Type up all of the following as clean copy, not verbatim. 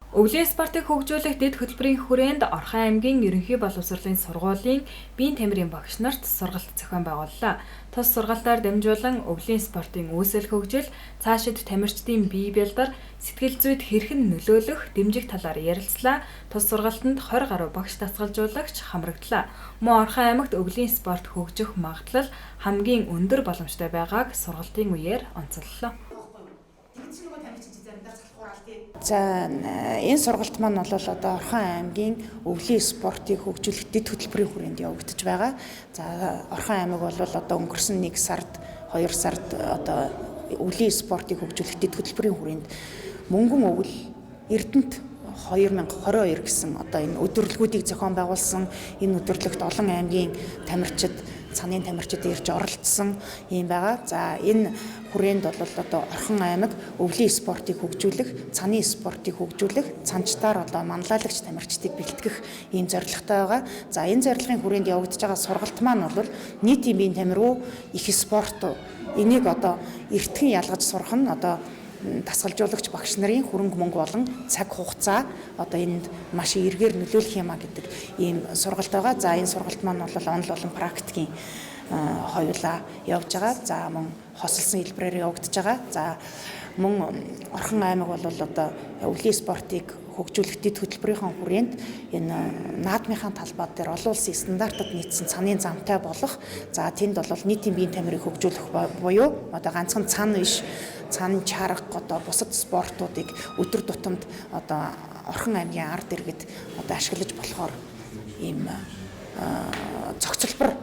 Өвлийн спортыг хөгжүүлэх дэд хөтөлбөрийн хүрээнд Орхон аймгийн ерөнхий боловсролын сургуулийн биеийн тамирын багш нарт сургалт зохион байгууллаа. Тус сургалтаар дамжуулан өвлийн спортын үүсэл хөгжил, цаашид тамирчдын бие бэлдар, сэтгэл зүйд хэрхэн нөлөөлөх, дэмжих талаар ярилцлаа. Тус сургалтанд 20 гаруй багш татгалзуулагч хамрагдлаа. Мөн Орхон аймагт өвлийн спорт хөгжих магадлал хамгийн өндөр боломжтой байгааг сургалтын үеэр онцоллоо. За энэ сургалт маань бол одоо Орхон аймгийн өвлийн спортыг хөгжүүлэх дэд хөтөлбөрийн хүрээнд явагдаж байгаа. За Орхон аймаг бол одоо өнгөрсөн 1 сард 2 сард одоо өвлийн спортыг хөгжүүлэх дэд хөтөлбөрийн хүрээнд мөнгөн өвөл Эрдэнэт 2022 гэсэн одоо энэ өдөрлгүүдийг зохион байгуулсан. Энэ өдөрлөгт олон аймгийн тамирчид, цанын тамирчид ирж оролцсон юм байгаа. За энэ хүрээнд бол одоо Орхон аймаг өвлийн спортыг хөгжүүлэх, цаны спортыг хөгжүүлэх, цанчтаар одоо манлайлагч тамирчдыг бэлтгэх ийм зорилготой байгаа. За энэ зорилгын хүрээнд явагдаж байгаа сургалт маань бол нийтийн биеийн тамир уу, их спорт уу, энийг одоо эртхэн ялгаж сурах нь одоо дасгалжуулагч багш нарын хөрөнгө мөнгө болон цаг хугацаа одоо энд маш эргээр нөлөөлөх юм а гэдэг ийм сургалт байгаа. За энэ сургалт маань бол онл болон практикийн хоёулаа явж байгаа. За мөн хосолсон хэлбэрээр явагдаж байгаа. За мөн Орхон аймаг бол одоо өвлийн спортыг хөгжүүлэх дэд хөтөлбөрийн хүрээнд энэ наадмынхаа талбай дээр олон улсын стандартад нийцсэн цанын замтай болох. За тэнд бол нийтийн биеийн тамирыг хөгжүүлэх буюу одоо ганцхан цан биш, цан чарга одоо бусад спортуудыг өдөр тутамд одоо Орхон аймгийн ард иргэд одоо ашиглаж болохоор ийм цогцлбор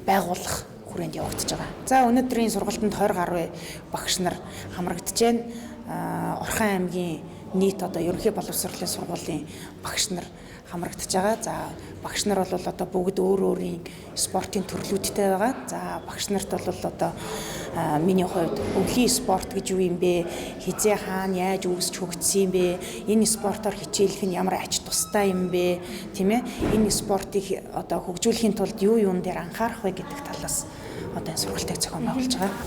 байгуулах хүрээнд явагдаж байгаа. За өнөөдрийн сургалтанд 20 гаруй багш нар хамрагдж байна. Орхон аймгийн нийт одоо ерөнхий боловсролын сургуулийн багш нар хамрагдж байгаа. За багш нар бол одоо бүгд өөр өөрийн спортын төрлүүдтэй байгаа. За багш нарт бол одоо миний хувьд өвлийн спорт гэж юу юм бэ? Хизээ хаана яаж үүсч хөгжсөн юм бэ? Энэ спортоор хичээлэх нь ямар ач тустай юм бэ? Тийм ээ? Энэ спортыг одоо хөгжүүлэхийн тулд юу юун дээр анхаарах вэ гэдэг талаас одоо энэ сургалтыг зохион байгуулж байгаа.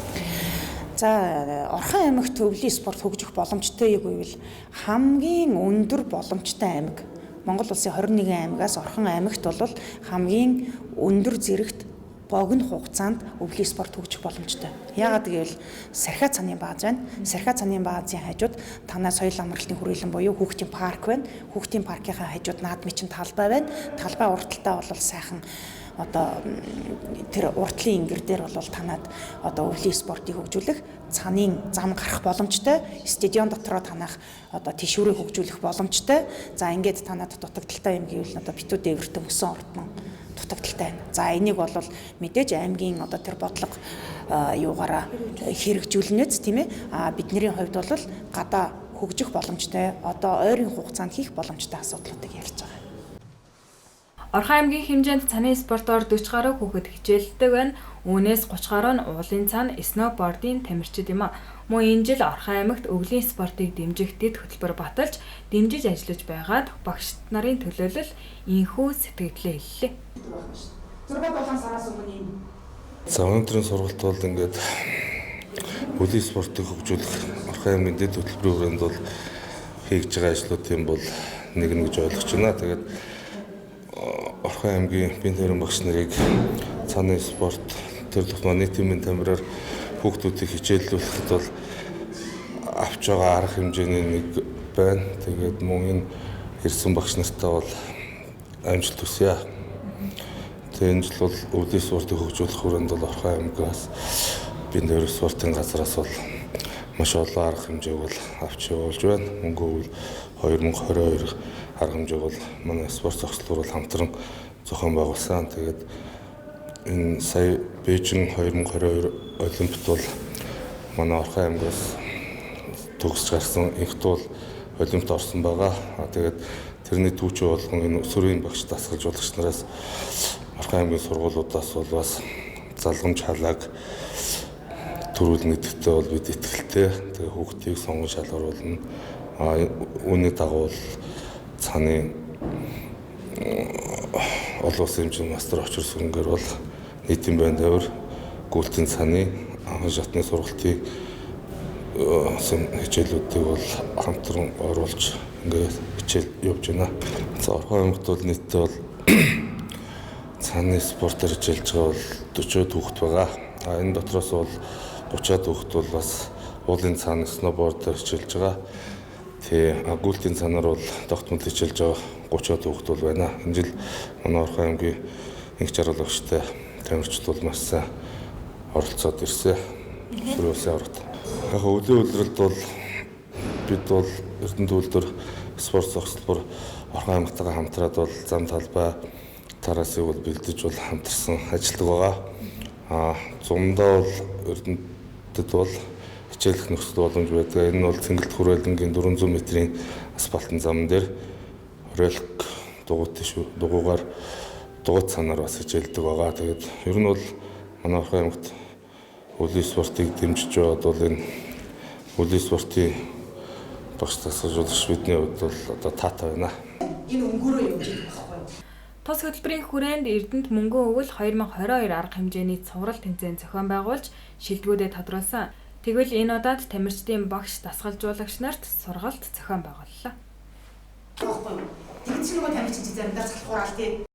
За Орхон аймагт өвлийн спорт хөгжих боломжтой гэвэл хамгийн өндөр боломжтой аймаг Монгол улсын 21 аймагаас Орхон аймагт бол хамгийн өндөр зэрэгт богино хугацаанд өвлийн спорт хөгжих боломжтой. Яагаад гэвэл Сархиа цанын бааз байна. Сархиа цанын баазын хажууд танай соёл амралтын хүрээлэн буюу хүүхдийн парк байна. Хүүхдийн паркийнхаа хажууд наадмын чинь талбай байна. Талбай урталтаа бол сайхан одоо тэр уртлын ингэр дээр бол танад одоо өвлийн спортыг хөгжүүлэх цанын зам гарах боломжтой, стадион дотроо танах одоо тишүүрээ хөгжүүлэх боломжтой. За ингээд танад дутагдaltaй юм гэвэл одоо битүү дээвэртэн өсөн ортон дутагдaltaй байна. За энийг бол мэдээж аймгийн одоо тэр бодлого юугаараа хэрэгжүүлнэц тийм ээ. Бидний хувьд бол гадаа хөгжих боломжтой, одоо ойрын хугацаанд хийх боломжтой асуудлуудыг ярьж байгаа. Орхон аймгийн хэмжээнд цаны спортоор 40 гаруй хүүхэд хичээлдэг байна. Үүнээс 30 гаруй нь уулын цан, сноубордын тамирчид юм а. Мөн энэ жил Орхон аймагт өвлийн спортыг дэмжих дэд хөтөлбөр баталж дэмжиж ажиллаж байгаад багш нарын төлөөлөл инхүү сэтгэлдээ хэллээ. 6-7 сараас өмнө юм. За өнөөдрийн сургалт бол ингээд өвлийн спортыг хөгжүүлэх Орхон аймгийн дэд хөтөлбөрийн хүрээнд бол хийж байгаа ажлуудын бол нэг нь гэж ойлгож байна. Тэгээд Орхон аймгийн биеийн тамирын багш нарыг цааны спорт төр тусмаа нийтийн биеийн тамираар хүүхдүүдийг хичээллүүлэхэд бол авч байгаа арга хэмжээний нэг байна. Тэгээд мөн энэ ирсэн багш нартаа бол амжилт хүсье. Тэгээд энэ жил бол өвлийн спортыг хөгжүүлэх хүрээнд бол Орхон аймгаас биеийн тамирын спортын газраас бол маш олон арга хэмжээг бол авч явуулж байна. Мөнгө өвөл 2022 арга хэмжээг бол манай спорт зохицлоор бол хамтран зохион байгуулсан. Тэгээд энэ сая Бээжин 2022 Олимпиад бол манай Орхон аймгаас төгсж гарсан инх туул Олимпиад орсон байгаа. Тэгээд тэрний түүчээ болгон энэ өсвөрийн багш дасгалжуулагч нараас Орхон аймгийн сургуулиудаас бол бас залгамж халааг төрүүлнэ гэдэгтээ бол бид итгэлтэй. Тэгээд хүүхдийг сонгон шалгаруулна. Үүний дагуу цааны олон улсын хэмжээний мастер очир сүрэнгээр бол нийтийн байр тавир гүйлтийн цааны анхан шатны сургалтыг хичээлүүдийг бол хамтран оруулж ингээд хичээл явж байна. За Орхон аймагт бол нийтдээ бол цааны спортоор хичээлж байгаа бол 40-од хүүхэд байгаа. Энэ дотроос бол 30-од хүүхэд бол бас уулын цаана сноубордоор хичээлж байгаа. Тэгээ гүйлтийн цаанаар бол тогтмол хичээлж байгаа 30-од хүүхэд бол байна. Энэ жил манай Орхон аймгийн инх жаргал багштай тамирчид бол маш сайн оролцоод ирсэн. Сүрөөсөө ороод. Яг өглөө үйлрэлд бол бид бол Эрдэнэ төлөвлөр спорт зохицолбор Орхон аймагтайгаа хамтраад бол зам талбай тараасыг бол бэлдэж бол хамтарсан ажилладаг байгаа. Зундаа бол Эрдэнэтэд бол хичээлэх нөхцөл боломж байдаг. Энэ нь бол Цэнгэлд хүрээлэнгийн 400 м-ийн асфальтын зам дээр оройлог дугуйгаар дугуйт цаанаар бас хичээлдэг байгаа. Тэгээд ер нь бол манай Орхон аймагт хуулийн спортыг дэмжиж байгаад бол энэ хуулийн спортын багш засагжуулагч бидний хувьд бол одоо таатай байна. Энэ өнгөрөө явж байгаа байхгүй юу? Тос хөтөлбөрийн хүрээнд Эрдэнэт мөнгөн өвөл 2022 арга хэмжээний цуврал тэмцээн зохион байгуулж шилдэгүүдэд тодруулсан. Тэгвэл энэ удаад тамирчдын багш дасгалжуулагч нарт сургалт зохион байгууллаа. Тэгэхгүй юу? Тэгж нөгөө тамирчин заримдаа залхуурал тий